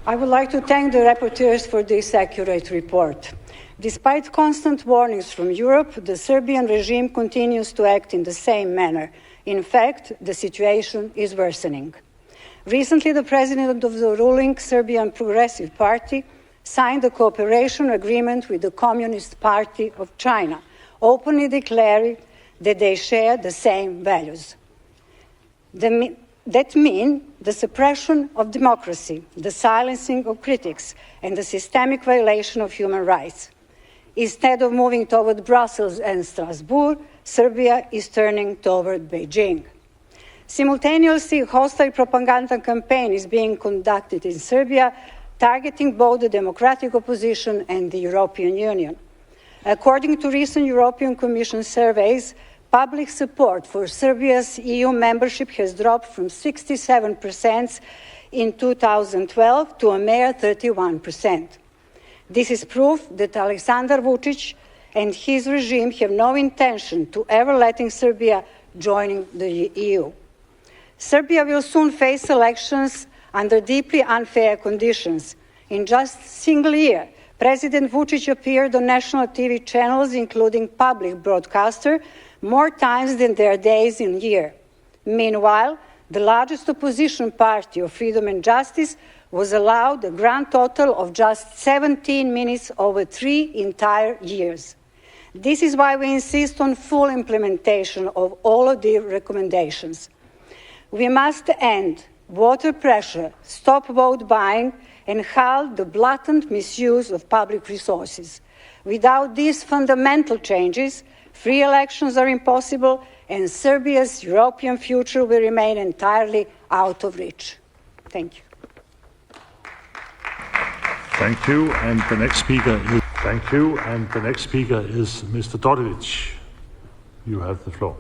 I would like to thank the rapporteurs for this accurate report. Despite constant warnings from Europe, the Serbian regime continues to act in the same manner. In fact, the situation is worsening. Recently, the president of the ruling Serbian Progressive Party signed a cooperation agreement with the Communist Party of China, openly declaring that they share the same values. That means the suppression of democracy, the silencing of critics, and the systemic violation of human rights. Instead of moving toward Brussels and Strasbourg, Serbia is turning toward Beijing. Simultaneously, a hostile propaganda campaign is being conducted in Serbia, targeting both the democratic opposition and the European Union. According to recent European Commission surveys, public support for Serbia's EU membership has dropped from 67% in 2012 to a mere 31%. This is proof that Aleksandar Vučić and his regime have no intention to ever letting Serbia join the EU. Serbia will soon face elections under deeply unfair conditions. In just a single year, President Vučić appeared on national TV channels, including public broadcaster, more times than there are days in a year. Meanwhile, the largest opposition party of Freedom and Justice was allowed a grand total of just 17 minutes over 3 entire years. This is why we insist on full implementation of all of the recommendations. We must end water pressure, stop vote buying, and halt the blatant misuse of public resources. Without these fundamental changes, free elections are impossible, and Serbia's European future will remain entirely out of reach. Thank you. Thank you. And the next speaker is Mr. Dodic. You have the floor.